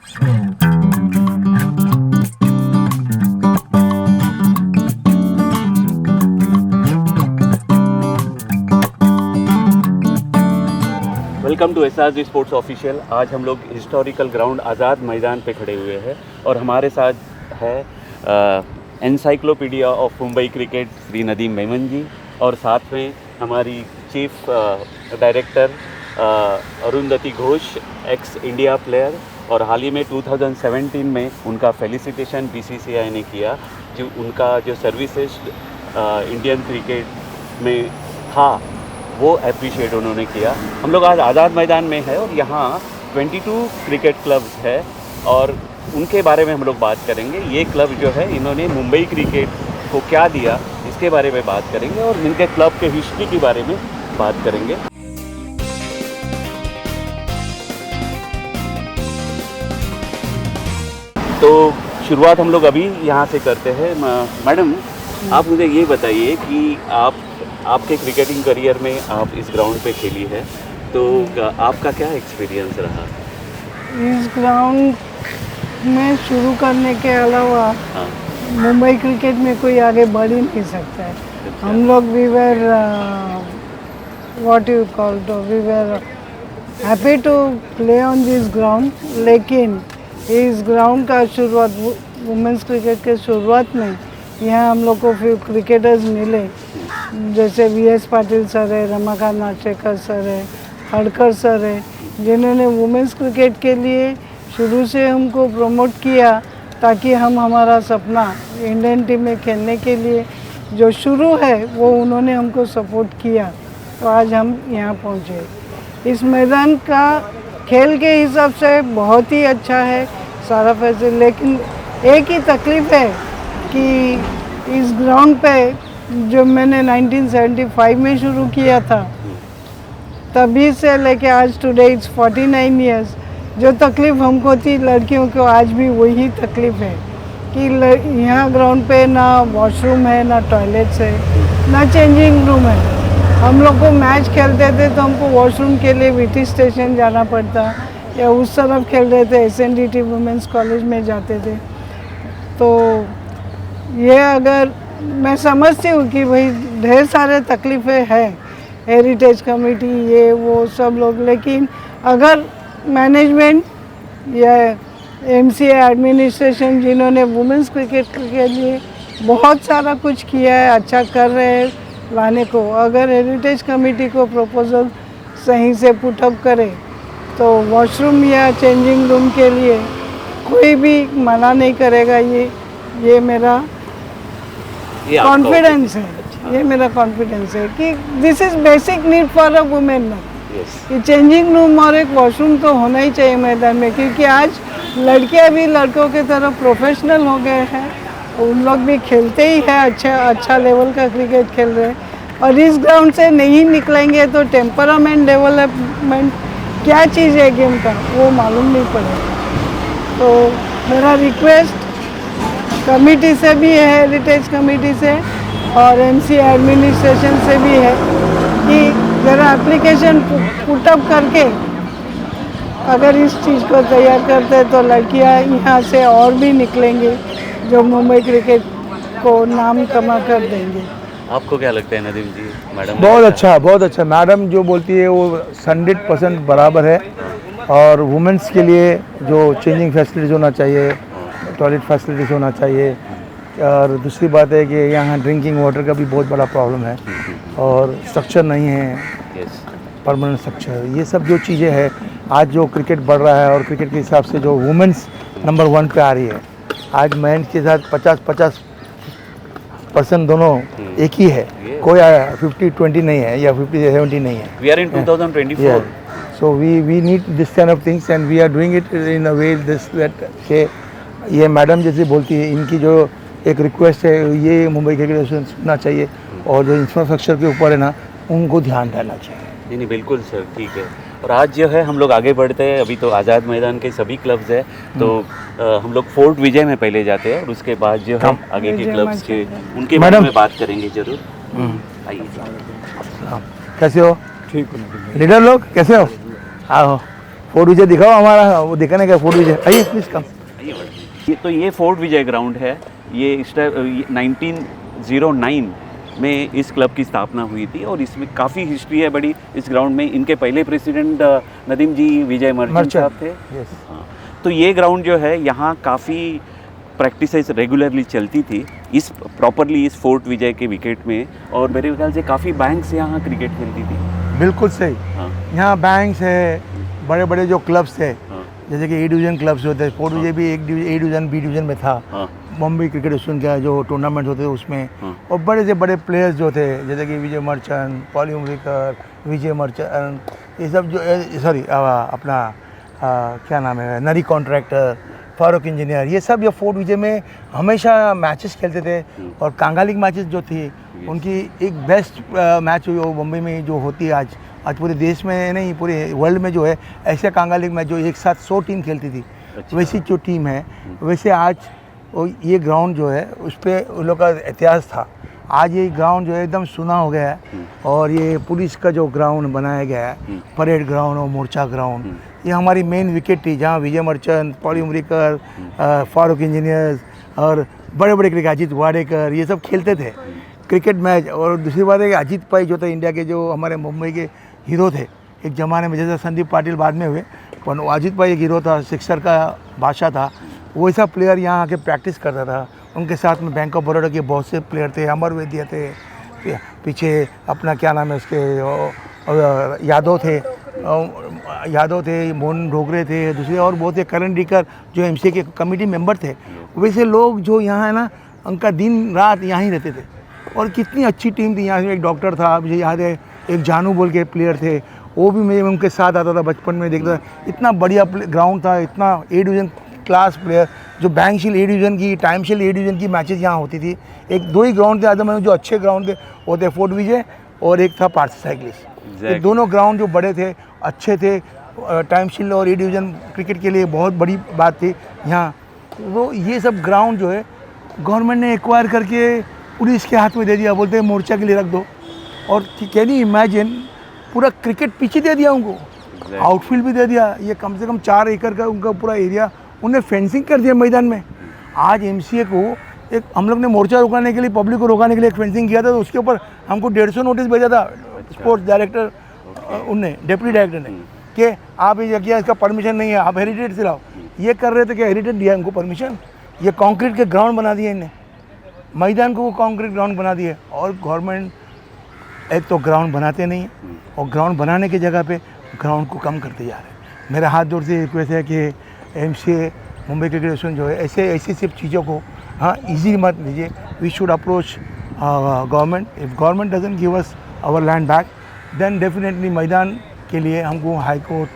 Welcome to SRG sports official. आज हम लोग हिस्टोरिकल ग्राउंड आज़ाद मैदान पे खड़े हुए हैं और हमारे साथ है encyclopedia of Mumbai cricket Shri Nadeem Memon ji, और साथ में हमारी chief director Arundhati Ghosh, ex India player, और हाल ही में 2017 में उनका फेलिसिटेशन BCCI ने किया, जो उनका जो सर्विसेज इंडियन क्रिकेट में था वो अप्रिशिएट उन्होंने किया। हम लोग आज आज़ाद मैदान में है और यहाँ 22 क्रिकेट क्लब्स है और उनके बारे में हम लोग बात करेंगे। ये क्लब जो है इन्होंने मुंबई क्रिकेट को क्या दिया इसके बारे में बात करेंगे और इनके क्लब के हिस्ट्री के बारे में बात करेंगे। तो शुरुआत हम लोग अभी यहाँ से करते हैं। मैडम, आप मुझे ये बताइए कि आपके क्रिकेटिंग करियर में आप इस ग्राउंड पे खेली है, तो आपका क्या एक्सपीरियंस रहा? इस ग्राउंड में शुरू करने के अलावा मुंबई क्रिकेट में कोई आगे बढ़ ही नहीं सकता है। हम लोग we were what you call to we were happy to play on this ground, लेकिन इस ग्राउंड का शुरुआत वुमेंस क्रिकेट के शुरुआत में यहाँ हम लोग को फिर क्रिकेटर्स मिले, जैसे VS पाटिल सर है, रमाकांत नाचेकर सर है, हड़कर सर है, जिन्होंने वुमेंस क्रिकेट के लिए शुरू से हमको प्रमोट किया ताकि हम हमारा सपना इंडियन टीम में खेलने के लिए जो शुरू है वो उन्होंने हमको सपोर्ट किया, तो आज हम यहाँ पहुँचे। इस मैदान का खेल के हिसाब से बहुत ही अच्छा है सारा फैसिलिटी, लेकिन एक ही तकलीफ है कि इस ग्राउंड पे जो मैंने 1975 में शुरू किया था तभी से लेके आज टुडे इट्स 49 इयर्स, जो तकलीफ़ हमको थी लड़कियों को आज भी वही तकलीफ़ है कि यहाँ ग्राउंड पे ना वॉशरूम है, ना टॉयलेट्स है, ना चेंजिंग रूम है। हम लोग को मैच खेलते थे तो हमको वॉशरूम के लिए VT स्टेशन जाना पड़ता, या उस तरफ खेल रहे थे SNDT वुमेंस कॉलेज में जाते थे। तो ये अगर मैं समझती हूँ कि भाई ढेर सारे तकलीफ़ें हैं, हेरिटेज कमेटी ये वो सब लोग, लेकिन अगर मैनेजमेंट या MCA एडमिनिस्ट्रेशन जिन्होंने वुमेंस क्रिकेट के लिए बहुत सारा कुछ किया है, अच्छा कर रहे हैं लाने को, अगर हेरिटेज कमेटी को प्रपोजल सही से पुटअप करे तो वॉशरूम या चेंजिंग रूम के लिए कोई भी मना नहीं करेगा। ये मेरा कॉन्फिडेंस है। ये मेरा कॉन्फिडेंस है कि this is basic need for a women ना, कि चेंजिंग रूम और एक वॉशरूम तो होना ही चाहिए मैदान में, क्योंकि आज लड़कियां भी लड़कों की तरह प्रोफेशनल हो गए हैं, उन लोग भी खेलते ही हैं, अच्छा लेवल का क्रिकेट खेल रहे हैं, और इस ग्राउंड से नहीं निकलेंगे तो टेम्परामेंट डेवलपमेंट क्या चीज़ है गेम का वो मालूम नहीं पड़ेगा। तो मेरा रिक्वेस्ट कमेटी से भी है, हेरिटेज कमेटी से और MCA एडमिनिस्ट्रेशन से भी है कि ज़रा एप्लीकेशन पुटअप करके अगर इस चीज़ को तैयार करते तो लड़कियां यहाँ से और भी निकलेंगे जो मुंबई क्रिकेट को नाम कमा कर देंगे। आपको क्या लगता है नदीम जी? मैडम बहुत अच्छा मैडम जो बोलती है वो 100% बराबर है, और वुमेंस के लिए जो चेंजिंग फैसिलिटीज़ होना चाहिए, टॉयलेट फैसिलिटीज़ होना चाहिए, और दूसरी बात है कि यहाँ ड्रिंकिंग वाटर का भी बहुत बड़ा प्रॉब्लम है, और स्ट्रक्चर नहीं है परमानेंट स्ट्रक्चर, ये सब जो चीज़ें हैं। आज जो क्रिकेट बढ़ रहा है और क्रिकेट के हिसाब से जो वुमेंस नंबर 1 पे आ रही है, आज मैन के साथ 50% दोनों एक ही है, कोई 50-20 नहीं है या 50-70 नहीं है। We are in 2024. So we need this kind of things and we are doing it in a way that ये मैडम जैसे बोलती है, इनकी जो एक रिक्वेस्ट है ये मुंबई क्रिकेट एसोसिएशन सुनना चाहिए, और जो इंफ्रास्ट्रक्चर के ऊपर है ना उनको ध्यान देना चाहिए। नहीं बिल्कुल सर, ठीक है। और आज जो है हम लोग आगे बढ़ते हैं, अभी तो आज़ाद मैदान के सभी क्लब्स है, तो हम लोग फोर्ट विजय में पहले जाते हैं और उसके बाद जो है आगे के क्लब्स के उनके बारे में बात करेंगे जरूर। आइए। कैसे हो? ठीक हो लीडर लोग कैसे हो? आओ। फोर्ट विजय दिखाओ हमारा, वो दिखाने का फोर्ट विजय, आइए प्लीज़ कम। ये फोर्ट विजय ग्राउंड है। ये 1909 में इस क्लब की स्थापना हुई थी और इसमें काफ़ी हिस्ट्री है बड़ी इस ग्राउंड में। इनके पहले प्रेसिडेंट नदीम जी विजय मर्चेंट साहब थे। हाँ, तो ये ग्राउंड जो है यहाँ काफ़ी प्रैक्टिसेस रेगुलरली चलती थी इस प्रॉपरली इस फोर्ट विजय के विकेट में, और मेरे ख्याल से काफ़ी बैंक्स यहाँ क्रिकेट खेलती थी। बिल्कुल सही। हाँ। यहाँ बैंक्स है, बड़े बड़े जो क्लब्स थे, हाँ। जैसे कि ए डिवीज़न क्लब्स होते हैं, फोर्ट विजय भी एक ए डिवीज़न बी डिवीज़न में था। हाँ। बॉम्बे क्रिकेट एसोसिएशन का जो टूर्नामेंट होते थे उसमें, हाँ। और बड़े से बड़े प्लेयर्स जो थे जैसे कि विजय मर्चेंट, पॉली उमरीकर, विजय मर्चेंट, ये सब जो सॉरी अपना क्या नाम है, नरी कॉन्ट्रैक्टर, फारूक इंजीनियर, ये सब ये फोर्ट विजय में हमेशा मैचेस खेलते थे। और कांगालिक मैचेस जो थी उनकी एक बेस्ट मैच हुई वो मुंबई में जो होती है आज पूरे देश में नहीं पूरे वर्ल्ड में जो है ऐसे कांगालिक मैच जो एक साथ 100 टीम खेलती थी। अच्छा। वैसी जो टीम है वैसे आज ये ग्राउंड जो है उस पर उन लोग का इतिहास था। आज ये ग्राउंड जो है एकदम सुना हो गया है, और ये पुलिस का जो ग्राउंड बनाया गया है, परेड ग्राउंड और मोर्चा ग्राउंड, ये हमारी मेन विकेट थी जहाँ विजय मर्चेंट, पॉली उमरीकर, फारूक इंजीनियर्स और बड़े बड़े क्रिकेट अजीत वाडेकर ये सब खेलते थे क्रिकेट मैच। और दूसरी बात है कि अजीत भाई जो थे इंडिया के जो हमारे मुंबई के हीरो थे एक ज़माने में, जैसे संदीप पाटिल बाद में हुए, पर अजीत भाई एक हीरो था, सिक्सर का बादशाह था। वैसा प्लेयर यहाँ आके प्रैक्टिस करता था। उनके साथ में बैंक ऑफ बड़ौदा के बहुत से प्लेयर थे, अमर वैद्य थे, पीछे अपना क्या नाम है उसके यादव थे, मोहन डोगरे थे, दूसरे और बहुत थे, करण डीकर जो एमसीए के कमेटी मेंबर थे। वैसे लोग जो यहाँ है ना उनका दिन रात यहाँ ही रहते थे, और कितनी अच्छी टीम थी। यहाँ से एक डॉक्टर था, मुझे याद है, एक जानू बोल के प्लेयर थे, वो भी मैं उनके साथ आता था बचपन में, देखता था। इतना बढ़िया ग्राउंड था, इतना ए डिवीज़न क्लास प्लेयर, जो बैंकशील ए डिवीज़न की, टाइमशील ए डिवीज़न की मैचेस यहाँ होती थी। एक दो ही ग्राउंड थे आदम में जो अच्छे ग्राउंड थे, वो थे फोर्ट विजय और एक था पारसी साइकिलिस्ट। ये दोनों ग्राउंड जो बड़े थे, अच्छे थे, टाइमशील और ए डिवीज़न क्रिकेट के लिए बहुत बड़ी बात थी यहाँ। वो ये सब ग्राउंड जो है गवर्नमेंट ने एक्वायर करके पुलिस के हाथ में दे दिया, बोलते हैं मोर्चा के लिए रख दो। और कैन यू इमेजिन, पूरा क्रिकेट पिच दे दिया उनको, आउटफील्ड भी दे दिया। ये कम से कम 4 एकड़ का उनका पूरा एरिया उन्हें फेंसिंग कर दिया मैदान में। आज एमसीए को एक हम लोग ने मोर्चा रोकाने के लिए, पब्लिक को रोकाने के लिए एक फेंसिंग किया था, तो उसके ऊपर हमको 150 नोटिस भेजा था स्पोर्ट्स डायरेक्टर उनने, डिप्टी डायरेक्टर ने, कि आप ये किया, इसका परमिशन नहीं है, आप हेरिटेज से लाओ। ये कर रहे थे कि हेरिटेज दिया उनको परमिशन, ये कंक्रीट के ग्राउंड बना दिए इन्हें, मैदान को वो कंक्रीट ग्राउंड बना दिए। और गवर्नमेंट एक तो ग्राउंड बनाते नहीं है, और ग्राउंड बनाने की जगह पे ग्राउंड को कम करते जा रहे हैं। मेरा हाथ जोड़ से रिक्वेस्ट है कि एमसीए, मुंबई क्रिकेट एसोसिएशन जो है ऐसी सब चीज़ों को इजी मत लीजिए। We should approach government. If government doesn't give us our land back, then definitely मैदान के लिए हमको हाई कोर्ट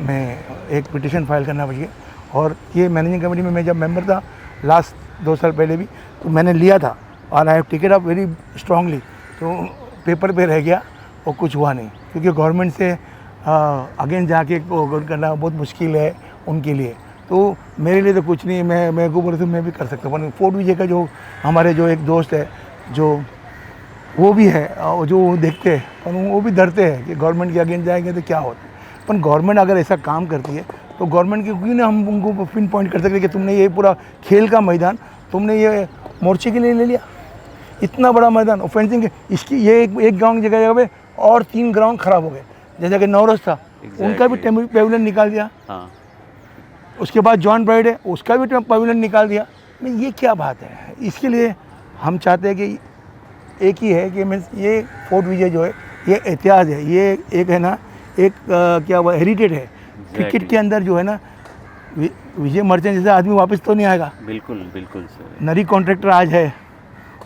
में एक पिटिशन फाइल करना पड़ेगा। और ये मैनेजिंग कमेटी में मैं जब मेंबर था लास्ट 2 साल पहले भी, तो मैंने लिया था, और I have taken up very strongly. तो पेपर पे रह गया और कुछ हुआ नहीं, क्योंकि गवर्नमेंट से अगेन जाके करना बहुत मुश्किल है उनके लिए। तो मेरे लिए तो कुछ नहीं, मैं को बोले तो मैं भी कर सकता हूँ। फोर्ट विजय का जो हमारे जो एक दोस्त है, जो वो भी है, और जो देखते हैं, पर वो भी डरते हैं कि गवर्नमेंट के अगेंस्ट जाएंगे तो क्या होता है। पर गवर्नमेंट अगर ऐसा काम करती है तो गवर्नमेंट के क्यों ना हम उनको पिन पॉइंट कर सकते कि तुमने ये पूरा खेल का मैदान तुमने ये मोर्चे के लिए ले लिया, इतना बड़ा मैदान फेंसिंग के, इसकी ये एक ग्राउंड जगह पे और 3 ग्राउंड खराब हो गए। जैसे कि नौरोज था, उनका भी पेविलियन निकाल दिया। हाँ। उसके बाद जॉन ब्राइड है, उसका भी पेविलियन निकाल दिया। ये क्या बात है? इसके लिए हम चाहते हैं कि एक ही है कि मीन्स ये फोर्ट विजय जो है ये इतिहास है, ये एक है ना, एक क्या हुआ हेरिटेज है क्रिकेट के अंदर जो है ना। विजय मर्चेंट जैसा आदमी वापस तो नहीं आएगा। बिल्कुल बिल्कुल सर। नरी कॉन्ट्रैक्टर आज है,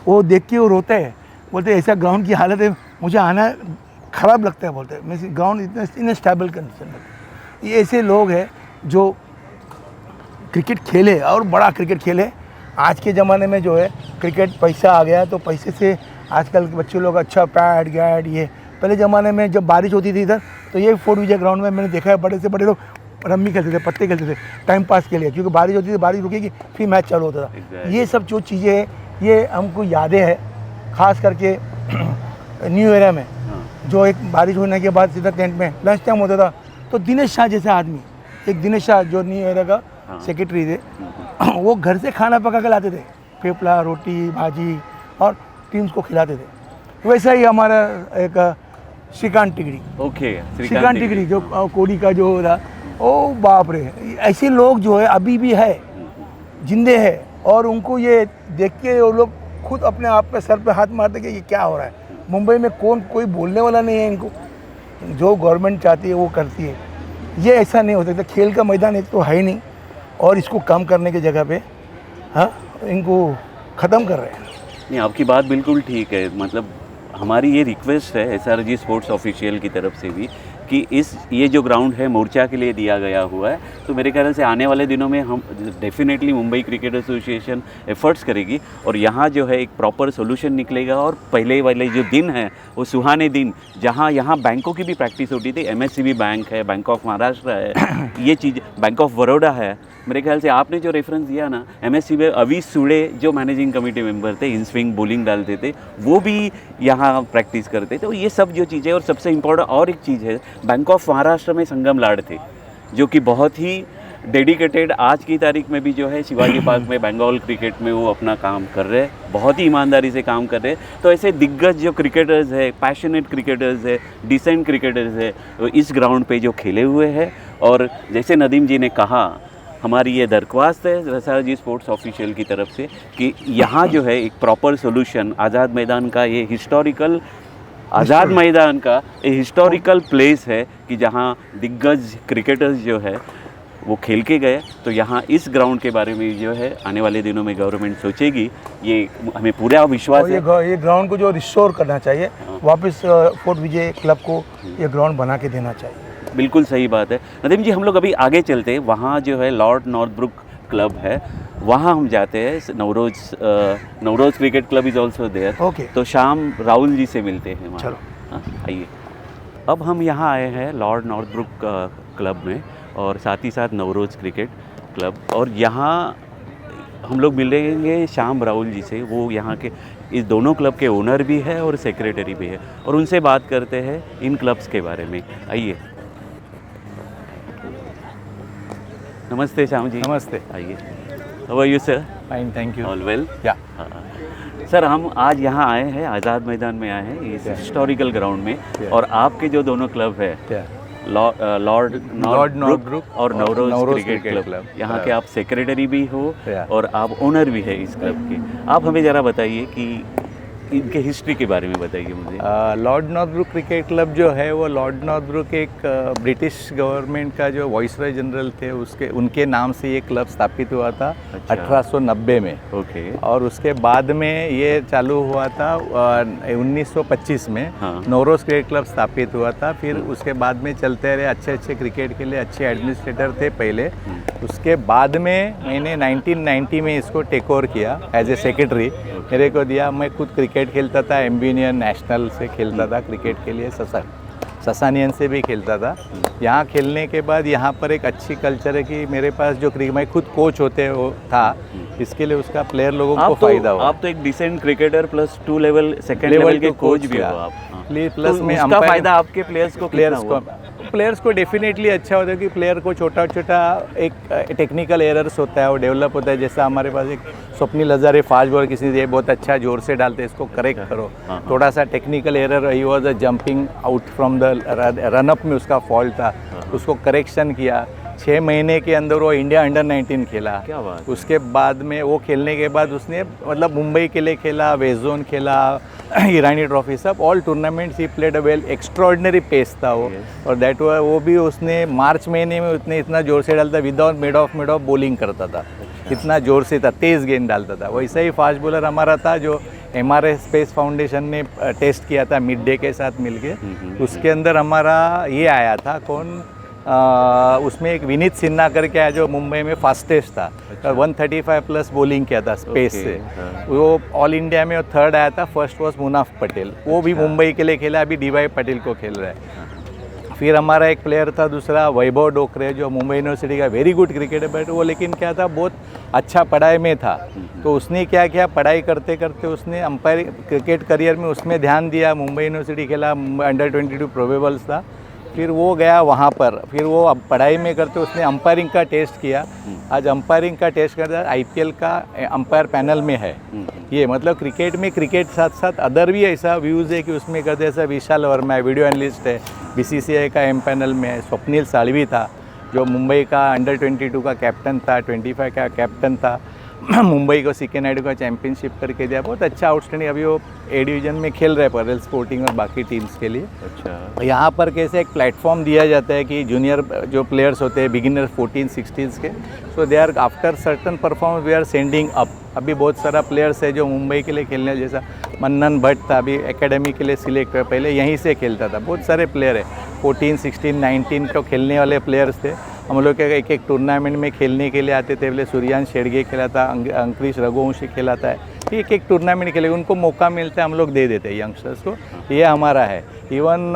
वो देख के वो रोते हैं, बोलते ऐसा ग्राउंड की हालत है, मुझे आना ख़राब लगता है, बोलते हैं मैं ग्राउंड इतना इनस्टेबल कंडीशन में। ये ऐसे लोग हैं जो क्रिकेट खेले और बड़ा क्रिकेट खेले। आज के ज़माने में जो है क्रिकेट पैसा आ गया, तो पैसे से आजकल के बच्चे लोग अच्छा पैड गैड, ये पहले ज़माने में जब बारिश होती थी इधर, तो ये फोर्ट विजय ग्राउंड में मैंने देखा है बड़े से बड़े लोग रम्मी खेलते थे, पत्ते खेलते थे टाइम पास के लिए, क्योंकि बारिश होती थी, बारिश रुकेगी फिर मैच चालू होता था। ये सब जो चीज़ें हैं ये हमको यादें हैं, ख़ास करके न्यू ईयर में जो एक बारिश होने के बाद सीधा टेंट में लंच टाइम होता था, तो दिनेश शाह जैसा आदमी एक दिनेश शाह जो न्यू एरा का हाँ। सेक्रेटरी थे, वो घर से खाना पका के लाते थे, फेफला, रोटी, भाजी, और टीम्स को खिलाते थे। वैसा ही हमारा एक श्रीकांत टिगड़ी, ओके, श्रीकांत टिगड़ी जो कोड़ी का जो था, ओ बाप रे, ऐसे लोग जो है अभी भी है, जिंदे है, और उनको ये देख के वो लोग खुद अपने आप पे सर पे हाथ मारते कि ये क्या हो रहा है। मुंबई में कोई बोलने वाला नहीं है इनको, जो गवर्नमेंट चाहती है वो करती है। ये ऐसा नहीं हो सकता, खेल का मैदान एक तो है ही नहीं, और इसको कम करने की जगह पे हाँ इनको ख़त्म कर रहे हैं। नहीं, आपकी बात बिल्कुल ठीक है। मतलब हमारी ये रिक्वेस्ट है SRG स्पोर्ट्स ऑफिशियल की तरफ से भी कि ये जो ग्राउंड है मोर्चा के लिए दिया गया हुआ है, तो मेरे ख्याल से आने वाले दिनों में हम definitely Mumbai cricket association efforts करेगी और यहाँ जो है एक प्रॉपर सोल्यूशन निकलेगा। और पहले वाले जो दिन है वो सुहाने दिन, जहाँ यहाँ बैंकों की भी प्रैक्टिस होती थी, MSCB बैंक है, बैंक ऑफ महाराष्ट्र है, ये चीज़ बैंक ऑफ बड़ौदा है। मेरे ख्याल से आपने जो रेफरेंस दिया ना, MSCB अवी सुड़े जो मैनेजिंग कमेटी मेंबर थे, इन स्विंग बॉलिंग डालते थे, वो भी यहाँ प्रैक्टिस करते थे। तो ये सब जो चीज़ें, और सबसे इम्पोर्टेंट और एक चीज़ है, बैंक ऑफ महाराष्ट्र में संगम लाड थे जो कि बहुत ही डेडिकेटेड, आज की तारीख में भी जो है शिवाजी पार्क में बंगाल क्रिकेट में वो अपना काम कर रहे हैं, बहुत ही ईमानदारी से काम कर रहे हैं। तो ऐसे दिग्गज जो क्रिकेटर्स है, पैशनेट क्रिकेटर्स है, डिसेंट क्रिकेटर्स है, वो इस ग्राउंड पे जो खेले हुए हैं। और जैसे नदीम जी ने कहा, हमारी ये दरख्वास्त है SRG स्पोर्ट्स ऑफिशियल की तरफ से कि यहाँ जो है एक प्रॉपर सोल्यूशन, आज़ाद मैदान का ये हिस्टोरिकल, आज़ाद मैदान का ये हिस्टोरिकल प्लेस है कि जहाँ दिग्गज क्रिकेटर्स जो है वो खेल के गए। तो यहाँ इस ग्राउंड के बारे में जो है आने वाले दिनों में गवर्नमेंट सोचेगी, ये हमें पूरा विश्वास है। ये ग्राउंड को जो रिस्टोर करना चाहिए, वापस फोर्ट विजय क्लब को ये ग्राउंड बना के देना चाहिए। बिल्कुल सही बात है नदीम जी। हम लोग अभी आगे चलते हैं, वहाँ जो है लॉर्ड नॉर्थब्रुक क्लब है, वहाँ हम जाते हैं। Navroz cricket club is also there. Okay, तो शाम राहुल जी से मिलते हैं वहाँ। चलो आइए। अब हम यहाँ आए हैं लॉर्ड नॉर्थब्रुक क्लब में, और साथ ही साथ नवरोज क्रिकेट क्लब, और यहाँ हम लोग मिलेंगे श्याम राहुल जी से। वो यहाँ के इस दोनों क्लब के ओनर भी है और सेक्रेटरी भी है, और उनसे बात करते हैं इन क्लब्स के बारे में। आइए। नमस्ते श्याम जी। नमस्ते। आइए। How are you sir? Fine, thank you. All well? Yeah sir, हम आज यहाँ आए हैं, आज़ाद मैदान में आए हैं, इस हिस्टोरिकल ग्राउंड में, और आपके जो दोनों क्लब है, लॉर्ड नॉर्थब्रुक और नवरोज क्रिकेट क्लब, यहाँ के आप सेक्रेटरी भी हो और आप ओनर भी है इस क्लब के। आप हमें ज़रा बताइए कि इनके हिस्ट्री के बारे में बताइए मुझे। लॉर्ड नॉर्थब्रुक क्रिकेट क्लब जो है वो लॉर्ड नॉर्थब्रुक एक ब्रिटिश गवर्नमेंट का जो वाइसरॉय जनरल थे उनके नाम से ये क्लब स्थापित हुआ था। अच्छा। 1890 में। ओके। और उसके बाद में ये चालू हुआ था 1925 में। हाँ। नवरोज क्रिकेट क्लब स्थापित हुआ था। फिर उसके बाद में चलते रहे, अच्छे क्रिकेट के लिए अच्छे एडमिनिस्ट्रेटर थे पहले। उसके बाद में मैंने 1990 में इसको टेक ओवर किया एज ए सेक्रेटरी, मेरे को दिया। मैं खुद क्रिकेट खेलता था, एम्बिनियन नेशनल से खेलता था क्रिकेट के लिए, ससानियन से भी खेलता था। यहाँ खेलने के बाद यहाँ पर एक अच्छी कल्चर है कि मेरे पास जो क्रिकेट, मैं खुद कोच होते हो था, इसके लिए उसका प्लेयर लोगों को फ़ायदा हुआ। आप तो एक decent cricketer plus 2 level second level के कोच भी हो आप। प्लस में उसका फ़ायदा आपके प्लेयर्स को डेफिनेटली अच्छा होता है कि प्लेयर को छोटा छोटा एक टेक्निकल एरर्स होता है वो डेवलप होता है। जैसा हमारे पास एक स्वप्निल हजारे फास्ट बॉल, किसी ने बहुत अच्छा जोर से डालते हैं, इसको करेक्ट करो। थोड़ा सा technical error, he was a jumping out from the run up में उसका फॉल्ट था, उसको करेक्शन किया। 6 महीने के अंदर वो इंडिया अंडर 19 खेला। क्या बात। उसके बाद में वो खेलने के बाद उसने मतलब मुंबई के लिए खेला, वेस्ट जोन खेला, ईरानी ट्रॉफी, सब ऑल टूर्नामेंट्स ही played a well. Extraordinary pace था वो। और दैट वो भी उसने मार्च महीने में उतने इतना जोर से डालता, विदाउट मिड ऑफ बॉलिंग करता था। इतना जोर से था, तेज़ गेंद डालता था। वैसा ही फास्ट बॉलर हमारा था जो MRS स्पेस फाउंडेशन ने टेस्ट किया था मिड डे के साथ मिलके। उसके अंदर हमारा ये आया था कौन, उसमें एक विनीत सिन्हा करके आया जो मुंबई में फास्टेस्ट था। 135 प्लस बॉलिंग किया था स्पेस से। वो ऑल इंडिया में थर्ड आया था। फर्स्ट वॉज मुनाफ पटेल, वो भी मुंबई के लिए खेला, अभी DY पटेल को खेल रहा है। फिर हमारा एक प्लेयर था दूसरा वैभव डोकरे, जो मुंबई यूनिवर्सिटी का वेरी गुड क्रिकेटर, बट वो लेकिन क्या था, बहुत अच्छा पढ़ाई में था। तो उसने क्या किया, पढ़ाई करते करते उसने अंपायर क्रिकेट करियर में उसमें ध्यान दिया। मुंबई यूनिवर्सिटी खेला, अंडर 22 प्रोबेबल्स था। फिर वो गया वहाँ पर, फिर वो अब पढ़ाई में करते उसने अंपायरिंग का टेस्ट किया। आज अंपायरिंग का टेस्ट करता आईपीएल का अंपायर पैनल में है। ये मतलब क्रिकेट में क्रिकेट साथ साथ अदर भी ऐसा व्यूज़ है कि उसमें करते ऐसा विशाल वर्मा है, वीडियो एनालिस्ट है, बीसीसीआई का एम पैनल में है। स्वप्निल साळवी था जो मुंबई का अंडर 22 का कैप्टन था, 25 का कैप्टन था, मुंबई को सीके नायडू का चैंपियनशिप करके दिया। बहुत अच्छा आउटस्टैंडिंग, अभी वो ए डिवीज़न में खेल रहे परल स्पोर्टिंग और बाकी टीम्स के लिए। अच्छा, यहाँ पर कैसे एक प्लेटफॉर्म दिया जाता है कि जूनियर जो प्लेयर्स होते हैं बिगिनर 14-16 के, so they are after certain performance we are sending up. अभी बहुत सारा प्लेयर्स है जो मुंबई के लिए खेलने, जैसा मन्नन भट्ट था अभी एकेडमी के लिए सिलेक्ट हुआ, पहले यहीं से खेलता था। बहुत सारे प्लेयर है 14, 16, 19 को खेलने वाले प्लेयर्स थे। हम लोग के एक एक टूर्नामेंट में खेलने के लिए आते थे। पहले सूर्यान शेड़गे खेला था, अंकुरिश रघुवंशी खेलाता है, एक एक टूर्नामेंट खेले, उनको मौका मिलता है हम लोग दे देते हैं यंगस्टर्स को। ये हमारा है। इवन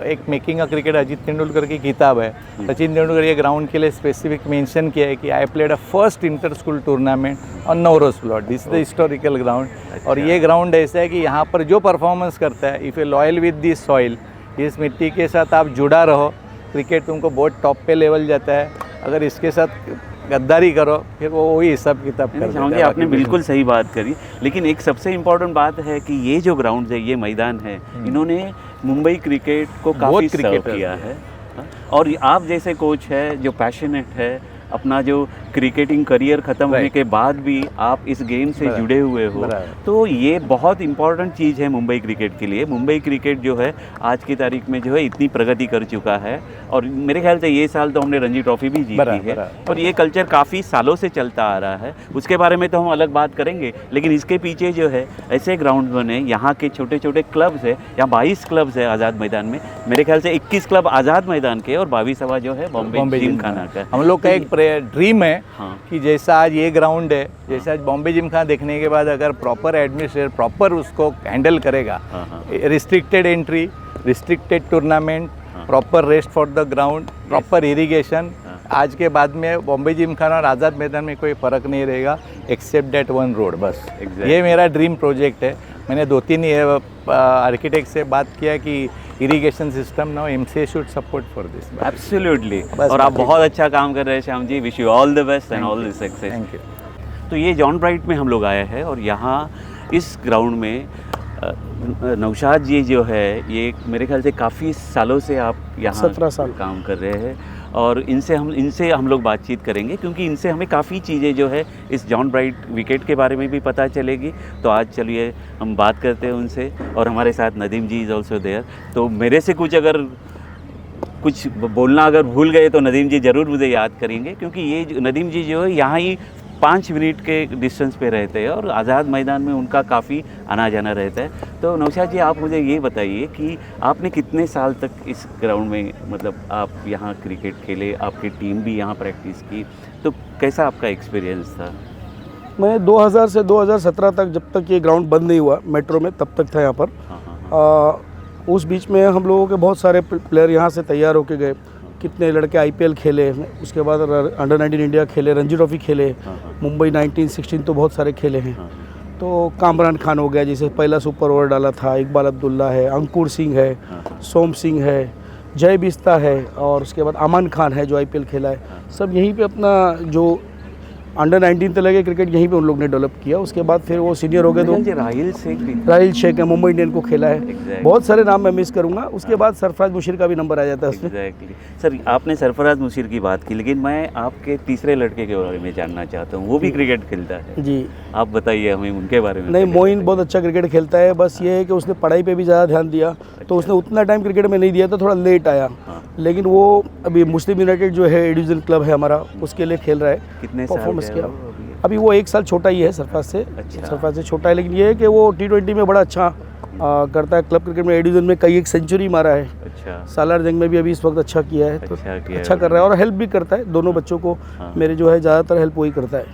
एक making a cricket Ajit Tendulkar की किताब है। सचिन तेंदुलकर ये ग्राउंड के लिए स्पेसिफिक मेंशन किया है कि I played a first inter school tournament on Navroz plot, this is the historical ground. और ये ग्राउंड ऐसा है कि यहाँ पर जो परफॉर्मेंस करता है, if you loyal with this soil, इस मिट्टी के साथ आप जुड़ा रहो, क्रिकेट तुमको बहुत टॉप पे लेवल जाता है। अगर इसके साथ गद्दारी करो फिर वो वही हिसाब किताब कर देता है। आपने बिल्कुल सही बात करी, लेकिन एक सबसे इम्पोर्टेंट बात है कि ये जो ग्राउंड है, ये मैदान है, इन्होंने मुंबई क्रिकेट को काफ़ी सर्व किया है। और आप जैसे कोच है जो पैशनेट है, अपना जो क्रिकेटिंग करियर ख़त्म होने के बाद भी आप इस गेम से जुड़े हुए हो, तो ये बहुत इंपॉर्टेंट चीज़ है मुंबई क्रिकेट के लिए। मुंबई क्रिकेट जो है आज की तारीख में जो है इतनी प्रगति कर चुका है, और मेरे ख्याल से ये साल तो हमने रणजी ट्रॉफी भी जीती है, और ये कल्चर काफ़ी सालों से चलता आ रहा है। उसके बारे में तो हम अलग बात करेंगे, लेकिन इसके पीछे जो है ऐसे ग्राउंड बने, यहाँ के छोटे छोटे क्लब्स है, यहाँ 22 क्लब्स है आज़ाद मैदान में। मेरे ख्याल से 21 क्लब आज़ाद मैदान के और 22वां जो है बॉम्बे जिमखाना का। हम लोग का एक ड्रीम है कि जैसा आज ये ग्राउंड है, जैसा आज बॉम्बे जिमखाना देखने के बाद अगर प्रॉपर एडमिनिस्ट्रेटर प्रॉपर उसको हैंडल करेगा, restricted entry, restricted tournament, proper rest for the ground, proper irrigation, आज के बाद में बॉम्बे जिमखाना और आज़ाद मैदान में कोई फ़र्क नहीं रहेगा एक्सेप्ट दैट वन रोड, बस। ये मेरा ड्रीम प्रोजेक्ट है। मैंने 2-3 आर्किटेक्ट से बात किया कि irrigation system now MCA should support for this. Absolutely, और आप बहुत अच्छा काम कर रहे हैं Shyam ji. Wish you all the best and all the success. Thank you. तो ये जॉन ब्राइट में हम लोग आए हैं, और यहाँ इस ग्राउंड में नौशाद जी जो है, ये मेरे ख्याल से काफ़ी सालों से आप यहाँ 17 साल काम कर रहे हैं, और इनसे हम लोग बातचीत करेंगे, क्योंकि इनसे हमें काफ़ी चीज़ें जो है इस जॉन ब्राइट विकेट के बारे में भी पता चलेगी। तो आज चलिए हम बात करते हैं उनसे, और हमारे साथ नदीम जी इज़ ऑल्सो देयर। तो मेरे से कुछ बोलना अगर भूल गए तो नदीम जी ज़रूर मुझे याद करेंगे, क्योंकि ये नदीम जी जो है यहाँ ही 5 मिनट के डिस्टेंस पे रहते हैं, और आज़ाद मैदान में उनका काफ़ी आना जाना रहता है। तो नौशाद जी, आप मुझे ये बताइए कि आपने कितने साल तक इस ग्राउंड में, मतलब आप यहाँ क्रिकेट खेले, आपकी टीम भी यहाँ प्रैक्टिस की, तो कैसा आपका एक्सपीरियंस था? मैं 2000 से 2017 तक, जब तक ये ग्राउंड बंद नहीं हुआ मेट्रो में, तब तक था यहाँ पर। उस बीच में हम लोगों के बहुत सारे प्लेयर यहाँ से तैयार होके गए। कितने लड़के आईपीएल खेले, उसके बाद अंडर 19 इंडिया खेले, रणजी ट्रॉफी खेले, मुंबई 19-16 तो बहुत सारे खेले हैं। तो कामरान खान हो गया, जिसे पहला सुपर ओवर डाला था, इकबाल अब्दुल्ला है, अंकुर सिंह है, सोम सिंह है, जय बिस्ता है, और उसके बाद अमान खान है जो आईपीएल खेला है। सब यहीं पे अपना जो अंडर 19 तक लगे क्रिकेट यहीं पे उन लोग ने डेवलप किया। उसके बाद फिर वो सीनियर हो गए। तो राहिल शेख है, मुंबई इंडियन को खेला है। बहुत सारे नाम मैं मिस करूंगा। उसके बाद सरफराज मुशीर का भी नंबर आ जाता है उसमें। सर, आपने सरफराज मुशीर की बात की, लेकिन मैं आपके तीसरे लड़के के बारे में जानना चाहता हूँ। वो भी क्रिकेट खेलता है जी, आप बताइए हमें उनके बारे में। नहीं, मोइन बहुत अच्छा क्रिकेट खेलता है, बस ये है कि उसने पढ़ाई पर भी ज़्यादा ध्यान दिया, तो उसने उतना टाइम क्रिकेट में नहीं दिया, तो थोड़ा लेट आया। लेकिन वो अभी मुस्लिम यूनाइटेड जो है डिवीजन क्लब है हमारा, उसके लिए खेल रहा है। कितने परफॉर्मेंस किया अभी वो 1 साल छोटा ही है सरफराज से। अच्छा। सरफराज से छोटा है, लेकिन ये है कि वो T20 में बड़ा अच्छा करता है। क्लब क्रिकेट में ए डिवीजन में कई एक सेंचुरी मारा है। अच्छा। सालार जंग में भी अभी इस वक्त अच्छा किया है। अच्छा कर रहा है, और हेल्प भी करता है दोनों बच्चों को। मेरे जो है ज़्यादातर हेल्प वही करता है।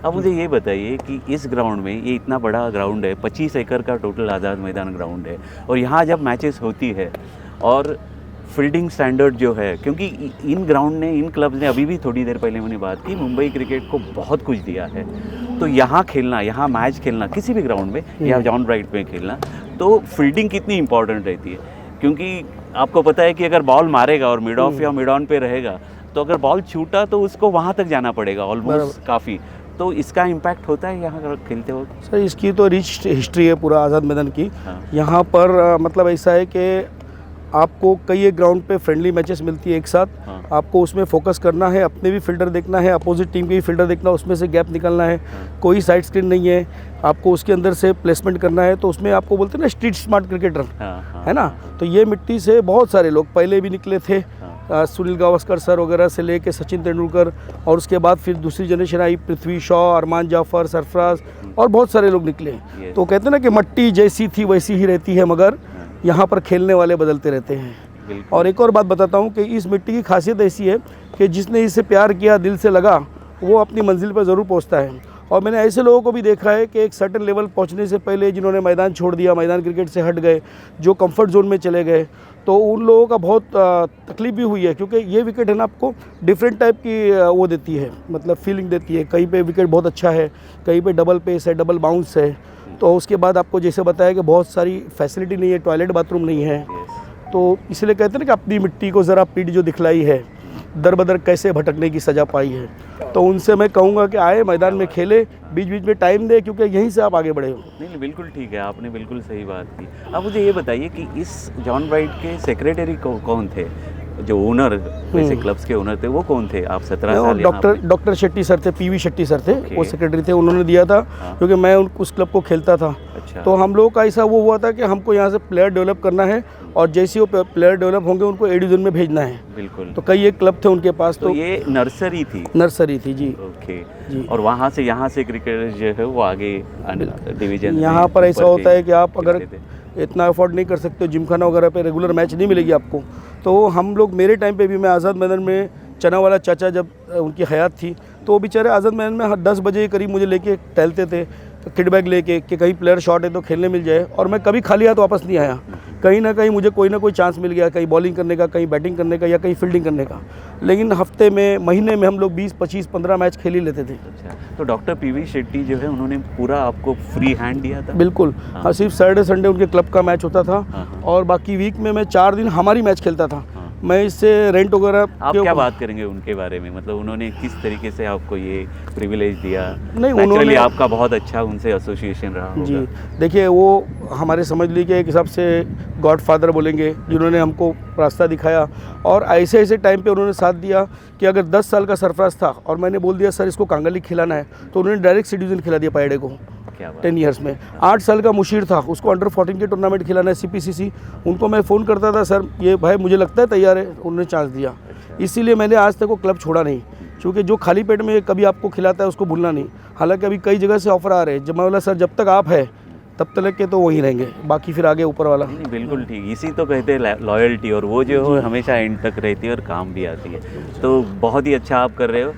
अब मुझे ये बताइए कि इस ग्राउंड में, ये इतना बड़ा ग्राउंड है, 25 एकड़ का टोटल आज़ाद मैदान ग्राउंड है, और यहाँ जब मैचेस होती है और फील्डिंग स्टैंडर्ड जो है, क्योंकि इन ग्राउंड ने, इन क्लब्स ने, अभी भी थोड़ी देर पहले मैंने बात की, मुंबई क्रिकेट को बहुत कुछ दिया है। तो यहाँ खेलना, यहाँ मैच खेलना किसी भी ग्राउंड में, या जॉन ब्राइट में खेलना, तो फील्डिंग कितनी इंपॉर्टेंट रहती है? क्योंकि आपको पता है कि अगर बॉल मारेगा और मिड ऑफ या मिड ऑन पे रहेगा, तो अगर बॉल छूटा तो उसको वहाँ तक जाना पड़ेगा ऑलमोस्ट काफ़ी। तो इसका इम्पैक्ट होता है यहाँ खेलते वक्त? सर इसकी तो रिच हिस्ट्री है पूरा आज़ाद मैदान की। हाँ। यहाँ पर मतलब ऐसा है कि आपको कई एक ग्राउंड पे फ्रेंडली मैचेस मिलती है एक साथ। हाँ। आपको उसमें फोकस करना है, अपने भी फील्डर देखना है, अपोजिट टीम के भी फील्डर देखना है, उसमें से गैप निकालना है। कोई साइड स्क्रीन नहीं है, आपको उसके अंदर से प्लेसमेंट करना है। तो उसमें आपको बोलते हैं ना स्ट्रीट स्मार्ट क्रिकेटर, है ना। तो ये मिट्टी से बहुत सारे लोग पहले भी निकले थे, सुनील गावस्कर सर वगैरह से लेके सचिन तेंदुलकर, और उसके बाद फिर दूसरी जनरेशन आई, पृथ्वी शॉ, अरमान जाफर, सरफराज, और बहुत सारे लोग निकले। तो कहते हैं ना कि मट्टी जैसी थी वैसी ही रहती है, मगर यहाँ पर खेलने वाले बदलते रहते हैं। और एक और बात बताता हूँ कि इस मिट्टी की खासियत ऐसी है कि जिसने इससे प्यार किया, दिल से लगा, वो अपनी मंजिल पर ज़रूर पहुँचता है। और मैंने ऐसे लोगों को भी देखा है कि एक सर्टेन लेवल पहुंचने से पहले जिन्होंने मैदान छोड़ दिया, मैदान क्रिकेट से हट गए, जो कंफर्ट जोन में चले गए, तो उन लोगों का बहुत तकलीफ भी हुई है। क्योंकि ये विकेट है ना, आपको डिफरेंट टाइप की वो देती है, मतलब फीलिंग देती है। कहीं पे विकेट बहुत अच्छा है, कहीं पे डबल पेस है, डबल बाउंस है। तो उसके बाद आपको जैसे बताया कि बहुत सारी फैसिलिटी नहीं है, टॉयलेट बाथरूम नहीं है। तो इसलिए कहते हैं ना कि अपनी मिट्टी को ज़रा पीठ जो दिखलाई है, दर बदर कैसे भटकने की सज़ा पाई है। तो उनसे मैं कहूँगा कि आए मैदान में खेले, बीच बीच में टाइम दे, क्योंकि यहीं से आप आगे बढ़े हो। नहीं, बिल्कुल ठीक है, आपने बिल्कुल सही बात की। अब मुझे ये बताइए कि इस जॉन ब्राइट के सेक्रेटरी कौन थे, जो ओनर वैसे क्लब्स के ओनर थे, वो कौन थे? आप 17 साल डॉक्टर शेट्टी सर थे, पीवी शेट्टी सर थे, वो सेक्रेटरी थे। उन्होंने दिया था क्योंकि मैं उस क्लब को खेलता था। अच्छा। तो हम लोगों का ऐसा वो हुआ था कि हमको यहाँ से प्लेयर डेवलप करना है, और जैसे वो प्लेयर डेवलप होंगे उनको ए डिवीजन में भेजना है। बिल्कुल। तो कई एक क्लब थे उनके पास। तो ये नर्सरी थी? नर्सरी थी जी। ओके जी। और वहाँ से यहाँ से क्रिकेटर जो है वो आगे डिवीजन। यहाँ पर ऐसा होता है कि आप अगर इतना अफोर्ड नहीं कर सकते, जिमखाना वगैरह पे रेगुलर मैच नहीं मिलेगी आपको। तो हम लोग, मेरे टाइम पे भी, मैं आज़ाद मैदान में, चना वाला चाचा जब उनकी हयात थी, तो वो बेचारे आज़ाद मैदान में 10 बजे करीब मुझे लेके टहलते थे, किट बैग लेके, कि कहीं प्लेयर शॉट है तो खेलने मिल जाए। और मैं कभी खाली हाथ वापस नहीं आया। कहीं ना कहीं मुझे कोई ना कोई चांस मिल गया, कहीं बॉलिंग करने का, कहीं बैटिंग करने का, या कहीं फील्डिंग करने का। लेकिन हफ्ते में, महीने में हम लोग 20, 25, 15 मैच खेल ही लेते थे। अच्छा, तो डॉक्टर पीवी शेट्टी जो है उन्होंने पूरा आपको फ्री हैंड दिया था? बिल्कुल। हाँ, सिर्फ सैटरडे संडे उनके क्लब का मैच होता था, और बाकी वीक में मैं 4 दिन हमारी मैच खेलता था। मैं इससे रेंट वगैरह। आप क्या बात करेंगे उनके बारे में, मतलब उन्होंने किस तरीके से आपको ये प्रिविलेज दिया? नहीं, उन्होंने आपका बहुत अच्छा उनसे एसोसिएशन रहा होगा। जी, देखिए वो हमारे समझ लीजिए एक हिसाब से गॉड फादर बोलेंगे, जिन्होंने हमको रास्ता दिखाया। और ऐसे ऐसे टाइम पे उन्होंने साथ दिया कि अगर 10 साल का सरफराज था और मैंने बोल दिया सर इसको कांगा लीग खिलाना है, तो उन्होंने डायरेक्ट डिवीजन खिला दिया पायडे को 10 ईयर्स में। 8 साल का मुशीर था, उसको अंडर 14 के टूर्नामेंट खिलाना है, CPCC। उनको मैं फ़ोन करता था, सर ये भाई मुझे लगता है तैयार है, उन्होंने चांस दिया। इसीलिए मैंने आज तक वो क्लब छोड़ा नहीं, क्योंकि जो खाली पेट में कभी आपको खिलाता है उसको भूलना नहीं। हालांकि अभी कई जगह से ऑफर आ रहे हैं, जब मैं बोला सर जब तक आप है तब तक के तो वहीं रहेंगे, बाकी फिर आगे ऊपर वाला। नहीं, बिल्कुल ठीक, इसी तो कहते हैं लॉयल्टी, और वो जो है हमेशा एंड तक रहती है और काम भी आती है। तो बहुत ही अच्छा आप कर रहे हो।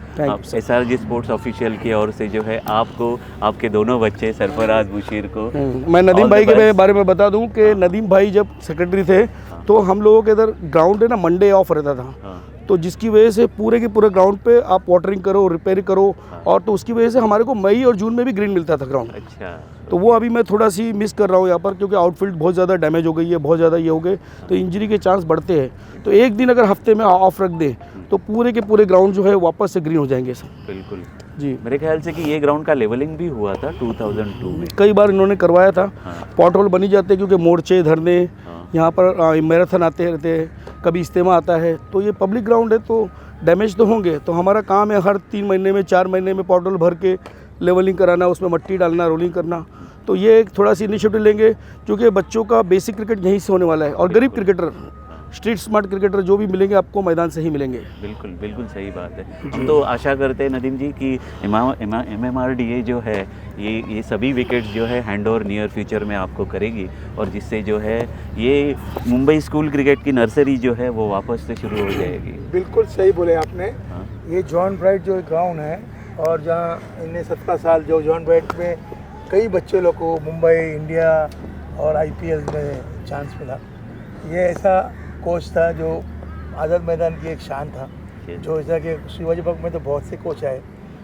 SRG स्पोर्ट्स ऑफिशियल की ओर से जो है आपको, आपके दोनों बच्चे सरफराज, मुशीर को। मैं नदीम भाई के बारे में बता दूं कि नदीम भाई जब सेक्रेटरी थे तो हम लोगों के इधर ग्राउंड है ना, मंडे ऑफ रहता था। तो जिसकी वजह से पूरे के पूरे ग्राउंड पे आप वाटरिंग करो, रिपेयर करो, और तो उसकी वजह से हमारे को मई और जून में भी ग्रीन मिलता था ग्राउंड। अच्छा। तो वो अभी मैं थोड़ा सी मिस कर रहा हूँ यहाँ पर, क्योंकि आउटफील्ड बहुत ज़्यादा डैमेज हो गई है, बहुत ज़्यादा ये हो गए, तो इंजरी के चांस बढ़ते हैं। तो एक दिन अगर हफ्ते में ऑफ रख दे तो पूरे के पूरे ग्राउंड जो है वापस से ग्रीन हो जाएंगे सब। बिल्कुल जी। मेरे ख्याल से कि ये ग्राउंड का लेवलिंग भी हुआ था 2002 में, कई बार इन्होंने करवाया था। पॉट होल बनी जाते हैं, क्योंकि मोर्चे धरने यहाँ पर मैराथन आते रहते हैं, कभी इज्तिमा आता है, तो ये पब्लिक ग्राउंड है तो डैमेज तो होंगे। तो हमारा काम है हर 3 महीने में, 4 महीने में पॉट होल भर के लेवलिंग कराना, उसमें मट्टी डालना, रोलिंग करना। तो ये एक थोड़ा सी इनिशिएटिव लेंगे, क्योंकि बच्चों का बेसिक क्रिकेट यहीं से होने वाला है। और गरीब क्रिकेटर, स्ट्रीट स्मार्ट क्रिकेटर जो भी मिलेंगे आपको मैदान से ही मिलेंगे। बिल्कुल बिल्कुल सही बात है। हम तो आशा करते हैं नदीम जी कि MMRDA जो है ये सभी विकेट्स जो है हैंड ओवर नियर फ्यूचर में आपको करेगी, और जिससे जो है ये मुंबई स्कूल क्रिकेट की नर्सरी जो है वो वापस से शुरू हो जाएगी। बिल्कुल सही बोले आपने। ये जॉन ब्राइट जो ग्राउंड है, और जहाँ इन्हें 17 साल जो जॉन ब्राइट में कई बच्चे लोग को मुंबई, इंडिया और IPL में चांस मिला। ये ऐसा कोच था जो आज़ाद मैदान की एक शान था, जो ऐसा कि शिवाजी पार्क में तो बहुत से कोच आए,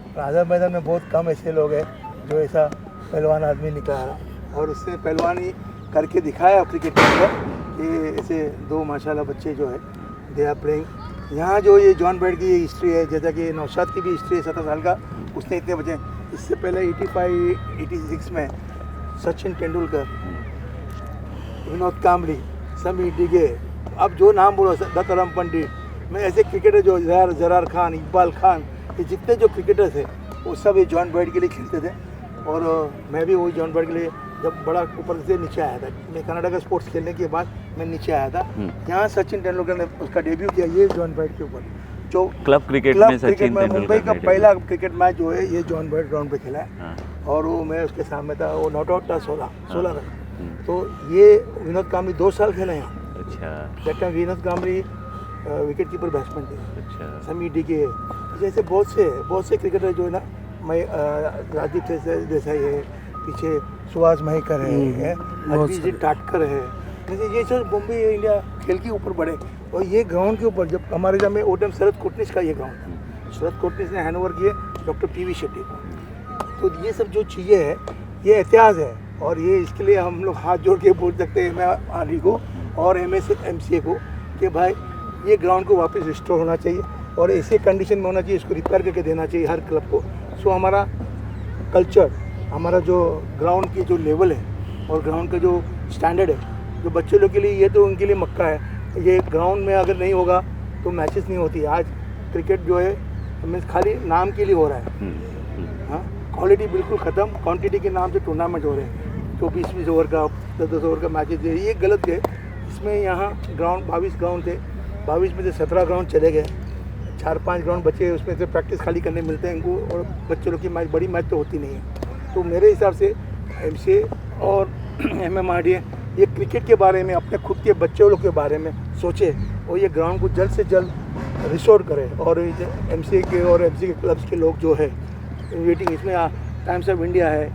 और आज़ाद मैदान में बहुत कम ऐसे लोग हैं जो ऐसा पहलवान आदमी निकला, और उससे पहलवानी करके दिखाया क्रिकेट के अंदर ये ऐसे दो माशाल्लाह बच्चे जो है दे आर प्लेइंग। यहाँ जो ये जॉन ब्राइट की हिस्ट्री है, जैसा कि नौशाद की भी हिस्ट्री है, 17 साल का उसने इतने बचे। इससे पहले 85-86 में सचिन तेंदुलकर, विनोद कांबली, समी डिगे, अब जो नाम बोलो, दत्तराम पंडित, मैं ऐसे क्रिकेटर जो जरार खान, इकबाल खान, ये जितने जो क्रिकेटर थे वो सब ये जॉन ब्राइट के लिए खेलते थे। और मैं भी वही जॉन ब्राइट के लिए जब बड़ा ऊपर से नीचे आया था, मैं कनाडा का स्पोर्ट्स खेलने के बाद मैं नीचे आया था। यहाँ सचिन तेंदुलकर ने उसका डेब्यू किया ये जॉन ब्राइट के ऊपर, जो क्लब क्रिकेट में सचिन तेंदुलकर मुंबई का पहला क्रिकेट मैच जो है ये जॉन ब्राइट ग्राउंड पे खेला है। और वो मैं उसके सामने था, वो नॉट आउट था 16 रन। तो ये विनोद कांबली 2 साल खेला यहाँ। अच्छा। Vinod Kambli wicket keeper batsman थे। अच्छा। समी डिगे, जैसे बहुत से क्रिकेटर जो है ना, मैं राजीव देसाई है, पीछे सुहास महकर है, अभिजीत टाटकर है, जैसे ये सब मुंबई इंडिया खेल के ऊपर बढ़े। और ये ग्राउंड के ऊपर जब हमारे जब में वो टाइम शरद कोटनिस का ये ग्राउंड था, शरद कोटनिस ने हैंडओवर किए डॉक्टर पीवी शेट्टी को। तो ये सब जो चीज़ें हैं ये इतिहास है, और ये इसके लिए हम लोग हाथ जोड़ के बोल सकते हैं, मैं आली को और MCA को, कि भाई ये ग्राउंड को वापस रिस्टोर होना चाहिए और ऐसे कंडीशन में होना चाहिए, इसको रिपेयर करके देना चाहिए हर क्लब को। सो हमारा कल्चर, हमारा जो ग्राउंड की जो लेवल है और ग्राउंड का जो स्टैंडर्ड है, जो बच्चे लोग के लिए ये तो उनके लिए मक्का है। ये ग्राउंड में अगर नहीं होगा तो मैचेस नहीं होती। आज क्रिकेट जो है मीन्स खाली नाम के लिए हो रहा है, हाँ, क्वालिटी बिल्कुल ख़त्म, क्वांटिटी के नाम से टूर्नामेंट हो रहे हैं। तो 20-20 ओवर का 10-10 ओवर का मैचेस है, ये गलत है। इसमें यहाँ ग्राउंड 22 ग्राउंड थे, 22 में से 17 ग्राउंड चले गए, 4-5 ग्राउंड बचे, उसमें से प्रैक्टिस खाली करने मिलते हैं इनको, और बच्चे लोग की मैच, बड़ी मैच तो होती नहीं है। तो मेरे हिसाब से MCA और MMRDA ये क्रिकेट के बारे में, अपने खुद के बच्चों लोग के बारे में सोचे और ये ग्राउंड को जल्द से जल्द रिस्टोर करे। और MCA के और MCA के क्लब्स के लोग जो है वेटिंग, इसमें टाइम्स ऑफ इंडिया है,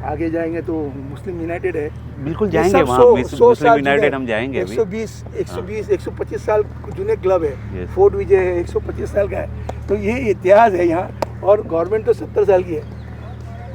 आगे जाएंगे तो मुस्लिम यूनाइटेड है, बिल्कुल जाएंगे वहाँ, मुस्लिम यूनाइटेड हम जाएंगे अभी। 125 साल जुने क्लब है, फोर्ट विजय है, 125 साल का है। तो ये इतिहास है यहाँ, और गवर्नमेंट तो 70 साल की है,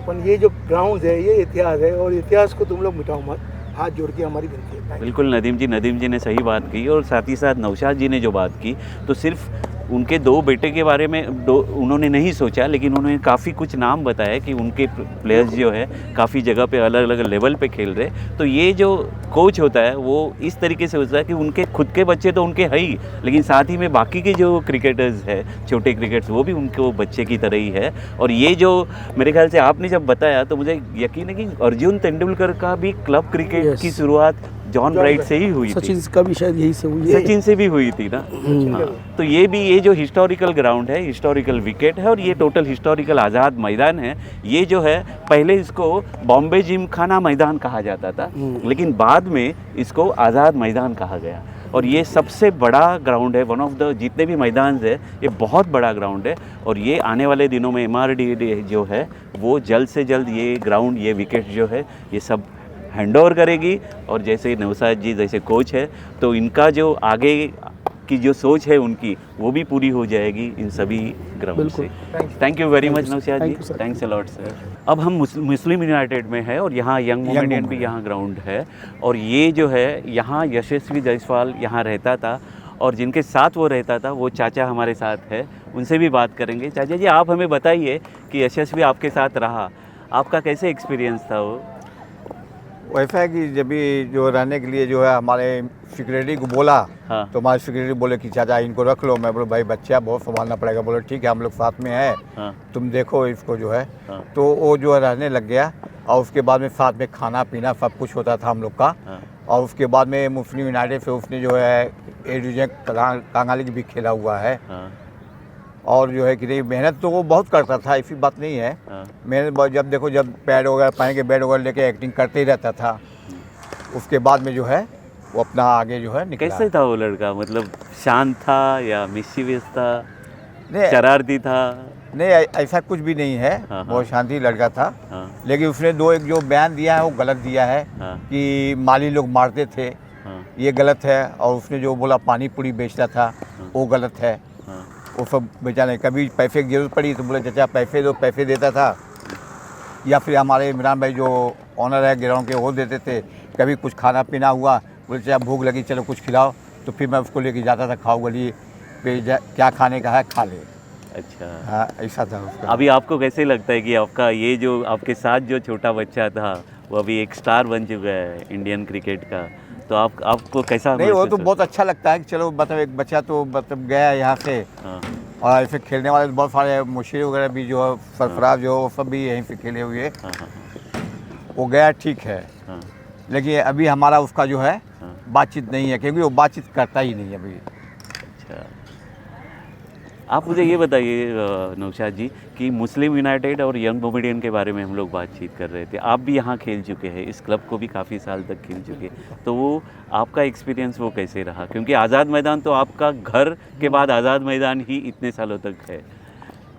पर ये जो ग्राउंड है ये इतिहास है, और इतिहास को तुम लोग मिटाओ मत, हाथ जोड़ के हमारी विनती है। बिल्कुल नदीम जी ने सही बात की, और साथ ही साथ नौशाद जी ने जो बात की, तो सिर्फ उनके 2 बेटे के बारे में उन्होंने नहीं सोचा, लेकिन उन्होंने काफ़ी कुछ नाम बताया कि उनके प्लेयर्स जो है काफ़ी जगह पे अलग अलग लेवल पे खेल रहे। तो ये जो कोच होता है वो इस तरीके से होता है कि उनके खुद के बच्चे तो उनके है ही, लेकिन साथ ही में बाकी के जो क्रिकेटर्स है, छोटे क्रिकेटर्स, वो भी उनको बच्चे की तरह ही है। और ये जो मेरे ख्याल से आपने जब बताया तो मुझे यकीन है कि अर्जुन तेंदुलकर का भी क्लब क्रिकेट की शुरुआत जॉन ब्राइट से ही हुई थी। सचिन का भी शायद यही से हुई है, सचिन से भी हुई थी ना। हाँ, तो ये भी, ये जो हिस्टोरिकल ग्राउंड है, हिस्टोरिकल विकेट है, और ये टोटल हिस्टोरिकल आज़ाद मैदान है। ये जो है पहले इसको बॉम्बे जिमखाना मैदान कहा जाता था, लेकिन बाद में इसको आज़ाद मैदान कहा गया। और ये सबसे बड़ा ग्राउंड है, वन ऑफ द जितने भी मैदान है ये बहुत बड़ा ग्राउंड है। और ये आने वाले दिनों में MRDA जो है वो जल्द से जल्द ये ग्राउंड, ये विकेट जो है ये सब हैंडओवर करेगी। और जैसे नौशाद जी जैसे कोच है, तो इनका जो आगे की जो सोच है उनकी, वो भी पूरी हो जाएगी इन सभी ग्राउंड से। Thank you very much Naushad ji, thanks a lot sir. अब हम मुस्लिम यूनाइटेड में है, और यहाँ यंग मोमेडियन भी यहाँ ग्राउंड है। और ये जो है यहाँ यशस्वी जायसवाल यहाँ रहता था, और जिनके साथ वो रहता था वो चाचा हमारे साथ है, उनसे भी बात करेंगे। चाचा जी, आप हमें बताइए कि यशस्वी आपके साथ रहा, आपका कैसे एक्सपीरियंस था वो? वैसा है कि जब भी जो रहने के लिए जो है हमारे सिक्योरिटी को बोला, हाँ। तो हमारे सिक्योरिटी बोले कि चाचा इनको रख लो। मैं बोले भाई बच्चा बहुत संभालना पड़ेगा। बोले ठीक है, हम लोग साथ में हैं, हाँ। तुम देखो इसको जो है। हाँ। तो वो जो है रहने लग गया, और उसके बाद में साथ में खाना पीना सब कुछ होता था हम लोग का। हाँ। और उसके बाद में मुस्लिम यूनाइटेड से उसने जो है ए डिवीजन कांगाली भी खेला हुआ है। हाँ। और जो है कि नहीं, मेहनत तो वो बहुत करता था, ऐसी बात नहीं है। हाँ। मेहनत जब देखो, जब पैड वगैरह पहन के बैट वगैरह लेके एक्टिंग करते ही रहता था। उसके बाद में जो है वो अपना आगे जो है निकला। कैसे था वो लड़का, मतलब शांत था या मिस्चीवियस था, नहीं शरारती था? नहीं, ऐसा कुछ भी नहीं है। हाँ। बहुत शांति लड़का था। हाँ। लेकिन उसने एक जो बयान दिया है वो गलत दिया है। हाँ। कि माली लोग मारते थे, हाँ। ये गलत है। और उसने जो बोला पानी पूरी बेचता था, वो गलत है। हाँ। वो सब बेचा नहीं। कभी पैसे की जरूरत पड़ी तो बोले चाचा पैसे दो, पैसे देता था। या फिर हमारे इमरान भाई जो ऑनर है ग्राउंड के, वो देते थे। कभी कुछ खाना पीना हुआ बोले चाहे भूख लगी चलो कुछ खिलाओ, तो फिर मैं उसको लेके जाता था, खाओ गली पे क्या खाने का है खा ले। अच्छा, हाँ ऐसा था उसका। अभी आपको कैसे लगता है कि आपका ये जो आपके साथ जो छोटा बच्चा था वो अभी एक स्टार बन चुका है इंडियन क्रिकेट का, तो आपको कैसा नहीं वो महसूस तो हो- बहुत अच्छा लगता है कि चलो मतलब एक बच्चा तो मतलब गया यहाँ से, हाँ, और ऐसे खेलने वाले तो बहुत सारे मुशीर वगैरह भी जो है, सरफराज जो है, वो सब भी यहीं पे खेले हुए, हाँ, हाँ, वो गया ठीक है, हाँ, लेकिन अभी हमारा उसका जो है हाँ, बातचीत नहीं है, क्योंकि वो बातचीत करता ही नहीं है अभी। अच्छा। आप मुझे ये बताइए नौशाद जी कि मुस्लिम यूनाइटेड और यंग मोमेडियन के बारे में हम लोग बातचीत कर रहे थे। आप भी यहाँ खेल चुके हैं, इस क्लब को भी काफ़ी साल तक खेल चुके हैं, तो वो आपका एक्सपीरियंस वो कैसे रहा? क्योंकि आज़ाद मैदान तो आपका घर के बाद आज़ाद मैदान ही इतने सालों तक है।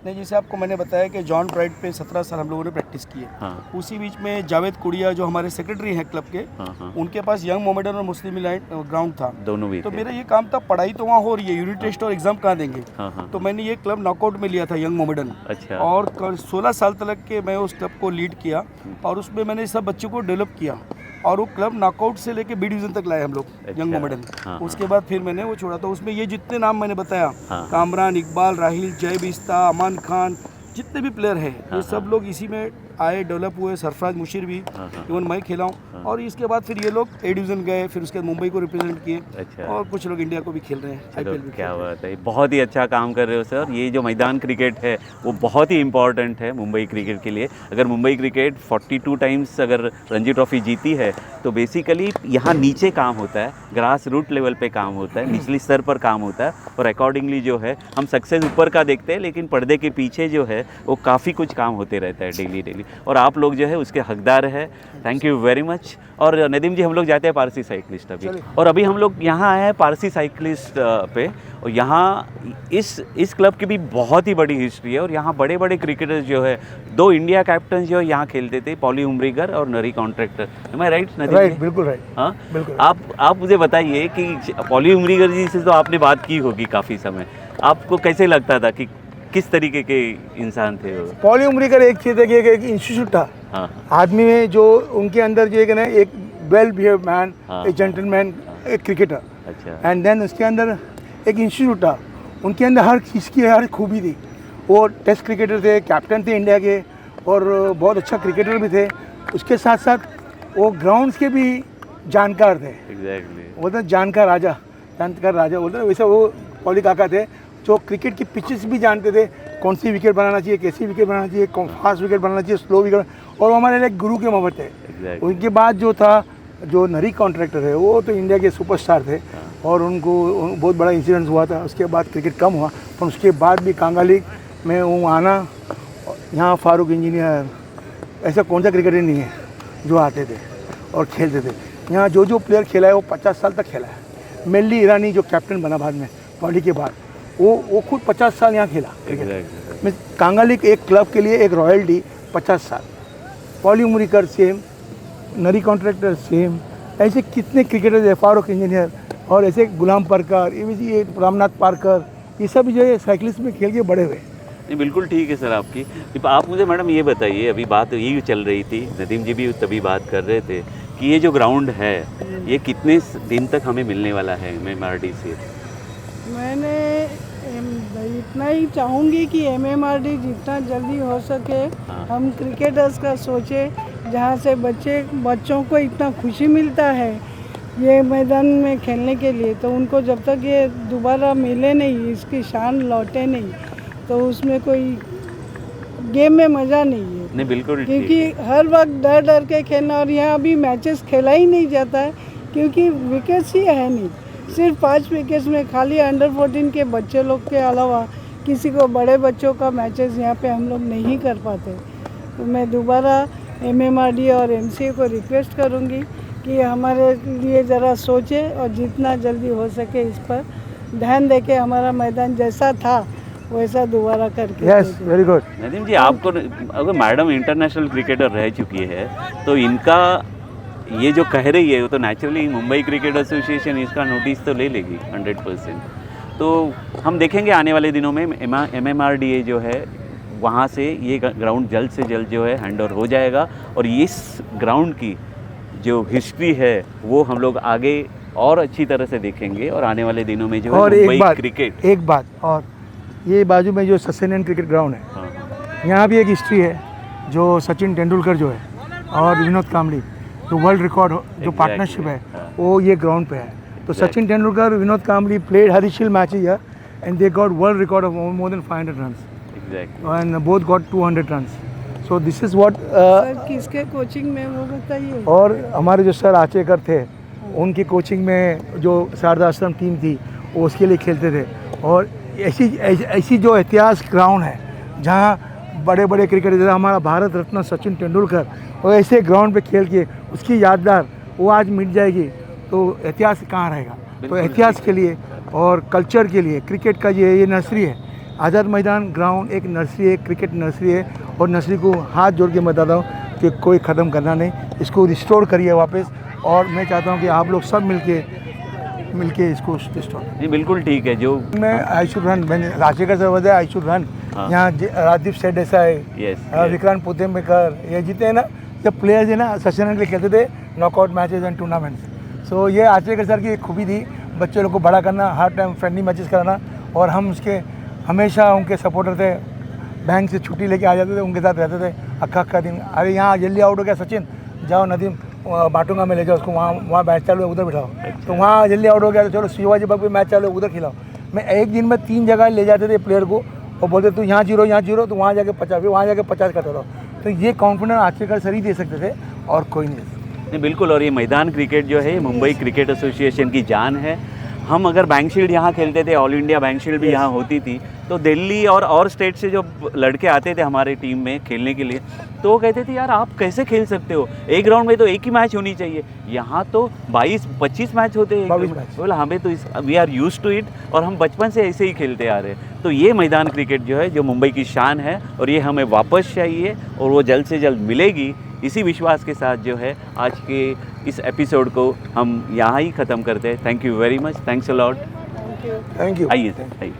नहीं, जैसे आपको मैंने बताया कि जॉन प्राइड पे 17 साल हम लोगों ने प्रैक्टिस की है। हाँ, उसी बीच में जावेद कुड़िया जो हमारे सेक्रेटरी हैं क्लब के, हाँ, हाँ, उनके पास यंग मोमेडन और मुस्लिम इलाइट ग्राउंड था। दोनों भी तो थे। मेरा ये काम था, पढ़ाई तो वहाँ हो रही है, यूनिट टेस्ट और एग्जाम कहाँ देंगे। हाँ, हाँ, तो मैंने ये क्लब नॉकआउट में लिया था यंग मोमेडन, अच्छा, और 16 साल तक के मैं उस क्लब को लीड किया, और उसमें मैंने सब बच्चों को डेवलप किया, और वो क्लब नॉकआउट से लेके बी डिवीज़न तक लाए हम लोग अच्छा, यंग मोमेडन। हाँ, उसके बाद फिर मैंने वो छोड़ा, तो उसमें ये जितने नाम मैंने बताया, हाँ, कामरान, इकबाल, राहिल, जय बिस्ता, अमान खान, जितने भी प्लेयर हैं, हाँ, ये सब लोग इसी में आए, डेवलप हुए। सरफराज मुशीर भी, हाँ, हाँ, इवन मैं खेला हूँ। और इसके बाद फिर ये लोग ए डिवीज़न गए, फिर उसके बाद मुंबई को रिप्रेजेंट किए, अच्छा। और कुछ लोग इंडिया को भी खेल रहे हैं, चलो, IPL भी क्या खेल रहे हैं। बात है, बहुत ही अच्छा काम कर रहे हो सर। ये जो मैदान क्रिकेट है वो बहुत ही इम्पॉर्टेंट है मुंबई क्रिकेट के लिए। अगर मुंबई क्रिकेट 42 टाइम्स अगर रणजी ट्रॉफी जीती है तो बेसिकली यहाँ नीचे काम होता है, ग्रास रूट लेवल पे काम होता है, निचली स्तर पर काम होता है, और अकॉर्डिंगली जो है हम सक्सेस ऊपर का देखते हैं, लेकिन पर्दे के पीछे जो है वो काफ़ी कुछ काम होते रहता है डेली, और आप लोग जो है उसके हकदार है। Thank you very much. और नदीम जी, हम लोग जाते हैं पारसी साइकिलिस्ट अभी, और अभी हम लोग यहाँ आए हैं पारसी साइकिलिस्ट पे, और यहाँ इस क्लब की भी बहुत ही बड़ी हिस्ट्री है, और यहाँ बड़े बड़े क्रिकेटर्स जो है, 2 इंडिया कैप्टन जो यहाँ खेलते थे, पॉली उमरीगर और नरी कॉन्ट्रैक्टर। एम आई राइट नदीम राइट, जी? बिल्कुल राइट, हाँ, बिल्कुल। आप मुझे बताइए कि पॉली उमरीगर जी से तो आपने बात की होगी काफ़ी समय, आपको कैसे लगता था कि किस तरीके के इंसान थे वो? पॉली उमरीगर एक चीज़ है कि एक इंस्टीट्यूट था हाँ, आदमी में, जो उनके अंदर जो है ना एक वेल बिहेव मैन, हाँ, एक जेंटलमैन, एक क्रिकेटर, अच्छा, एंड देन उसके अंदर एक इंस्टीट्यूट था। उनके अंदर हर चीज़ की हर खूबी थी। वो टेस्ट क्रिकेटर थे, कैप्टन थे इंडिया के, और बहुत अच्छा क्रिकेटर भी थे। उसके साथ साथ वो ग्राउंड्स के भी जानकार थे। एग्जैक्टली, बोलते जानकार राजा बोलते हैं, वैसे वो पॉली काका थे, जो क्रिकेट की पिचेस भी जानते थे, कौन सी विकेट बनाना चाहिए, कैसी विकेट बनाना चाहिए, कौन फास्ट विकेट बनाना चाहिए, स्लो विकेट, और वो हमारे लिए गुरु के मोहब्बत थे। एग्जैक्टली, उनके बाद जो था, जो नरी कॉन्ट्रैक्टर है, वो तो इंडिया के सुपरस्टार थे, और उनको बहुत बड़ा इंसिडेंस हुआ था। उसके बाद क्रिकेट कम हुआ, पर उसके बाद भी कांगा लीग में वो आना, यहाँ फारूक इंजीनियर, ऐसा कौन सा क्रिकेटर नहीं है जो आते थे और खेलते थे। यहाँ जो प्लेयर खेला है वो 50 साल तक खेला है। मेनली ईरानी जो कैप्टन बना बाद में पॉली के बाद, वो खुद 50 साल यहाँ खेला क्रिकेट। एग्जैक्टली, मैं कांगा लीग एक क्लब के लिए एक रॉयल्टी 50 साल, पॉली उमरीकर सेम, नरी कॉन्ट्रैक्टर सेम, ऐसे कितने क्रिकेटर है, फारूक इंजीनियर, और ऐसे गुलाम परकर, ये रामनाथ पारकर, ये सब जो है साइकिलिस्ट में खेल के बड़े हुए। नहीं बिल्कुल ठीक है सर आपकी। आप मुझे मैडम ये बताइए, अभी बात यही चल रही थी, नदीम जी भी तभी बात कर रहे थे कि ये जो ग्राउंड है ये कितने दिन तक हमें मिलने वाला है MMRD से? मैंने इतना ही चाहूँगी कि MMRD जितना जल्दी हो सके हाँ। हम क्रिकेटर्स का सोचे, जहाँ से बच्चों को इतना खुशी मिलता है ये मैदान में खेलने के लिए, तो उनको जब तक ये दोबारा मिले नहीं, इसकी शान लौटे नहीं, तो उसमें कोई गेम में मज़ा नहीं है। नहीं बिल्कुल ठीक क्योंकि है। हर वक्त डर डर के खेलना, और यहाँ अभी मैचेस खेला ही नहीं जाता है क्योंकि विकेट्स ही है नहीं। सिर्फ 5 विकेट्स में खाली अंडर 14 के बच्चे लोग के अलावा किसी को बड़े बच्चों का मैचेस यहाँ पे हम लोग नहीं कर पाते। तो मैं दोबारा MMRD और MCA को रिक्वेस्ट करूँगी कि हमारे लिए ज़रा सोचे और जितना जल्दी हो सके इस पर ध्यान दे के हमारा मैदान जैसा था वैसा दोबारा करके यस, दे दें। Very good. नदीम जी, आपको अगर मैडम इंटरनेशनल क्रिकेटर रह चुकी है तो इनका ये जो कह रही है वो तो नेचुरली मुंबई क्रिकेट एसोसिएशन इसका नोटिस तो ले लेगी 100%। तो हम देखेंगे आने वाले दिनों में MMRDA जो है वहाँ से ये ग्राउंड जल्द से जल्द जो है हैंड ओवर हो जाएगा, और इस ग्राउंड की जो हिस्ट्री है वो हम लोग आगे और अच्छी तरह से देखेंगे और आने वाले दिनों में जो है और मुंबई एक बात और ये बाजू में जो सचिन क्रिकेट ग्राउंड है, हाँ, यहाँ भी एक हिस्ट्री है। जो सचिन तेंदुलकर जो है और विनोद कांबली जो वर्ल्ड रिकॉर्ड जो पार्टनरशिप है वो ये ग्राउंड पे है। तो Sachin Tendulkar Vinod Kambli played Harris Shield matches here and they got world record of more than 500 runs exactly. And both got 200 runs. So this is what sir किसके कोचिंग में वो बताइए। और हमारे जो सर आचेकर थे उनकी कोचिंग में जो शारदा आश्रम टीम थी वो उसके लिए खेलते थे। और ऐसी जो इतिहास ग्राउंड है जहाँ बड़े बड़े क्रिकेटर जैसे हमारा भारत रत्न सचिन तेंदुलकर वो ऐसे ग्राउंड पे खेल के उसकी यादगार वो आज मिट जाएगी तो इतिहास कहाँ रहेगा। तो इतिहास के लिए और कल्चर के लिए क्रिकेट का ये नर्सरी है। आज़ाद मैदान ग्राउंड एक नर्सरी है, क्रिकेट नर्सरी है। और नर्सरी को हाथ जोड़ के मैं बताता हूँ कि कोई ख़त्म करना नहीं, इसको रिस्टोर करिए वापस। और मैं चाहता हूँ कि आप लोग सब मिलके इसको रिस्टोर। जी बिल्कुल ठीक है। जो मैं आई शुड रन, मैंने राजशेखर सर बताया आई शुड रन। यहाँ राजदीप सेठ देसाई, विक्रांत पुतेम्बेकर, ये जीते हैं ना, जब प्लेयर्स है ना सचिन के लिए खेलते थे नॉकआउट मैचेस एंड टूर्नामेंट्स। सो ये आचरेकर सर की एक खूबी थी, बच्चे लोग को बड़ा करना, हर टाइम फ्रेंडली मैचेस कराना। और हम उसके हमेशा उनके सपोर्टर थे, बैंक से छुट्टी लेके आ जाते थे, उनके साथ रहते थे अक्का दिन। अरे यहाँ जल्दी आउट हो गया सचिन, जाओ नदीम बाटूंगा में ले जाओ उसको, वहाँ मैच चालू है उधर बिठाओ। तो वहाँ जल्दी आउट हो गया तो चलो शिवाजी बाग पे मैच चालू है उधर खिलाओ। मैं एक दिन में 3 जगह ले जाते थे प्लेयर को और बोलते तू यहाँ जीरो तो वहाँ जाके 50, फिर वहाँ जाके 50 करता था। तो ये कॉन्फिडेंस आचरेकर सर ही दे सकते थे और कोई नहीं। नहीं बिल्कुल। और ये मैदान क्रिकेट जो है मुंबई क्रिकेट एसोसिएशन की जान है। हम अगर बैंक शील्ड यहाँ खेलते थे, ऑल इंडिया बैंक शील्ड भी यहाँ होती थी, तो दिल्ली और स्टेट से जो लड़के आते थे हमारे टीम में खेलने के लिए, तो वो कहते थे यार आप कैसे खेल सकते हो, एक ग्राउंड में तो एक ही मैच होनी चाहिए, यहाँ तो 22-25 मैच होते हैं। 22 मैच। बोला हमें तो we are use to it और हम बचपन से ऐसे ही खेलते आ रहे हैं। तो ये मैदान क्रिकेट जो है जो मुंबई की शान है और ये हमें वापस चाहिए और वो जल्द से जल्द मिलेगी। इसी विश्वास के साथ जो है आज के इस एपिसोड को हम यहाँ ही ख़त्म करते हैं। Thank you very much, thanks a lot. Thank you. आइए सर आइए।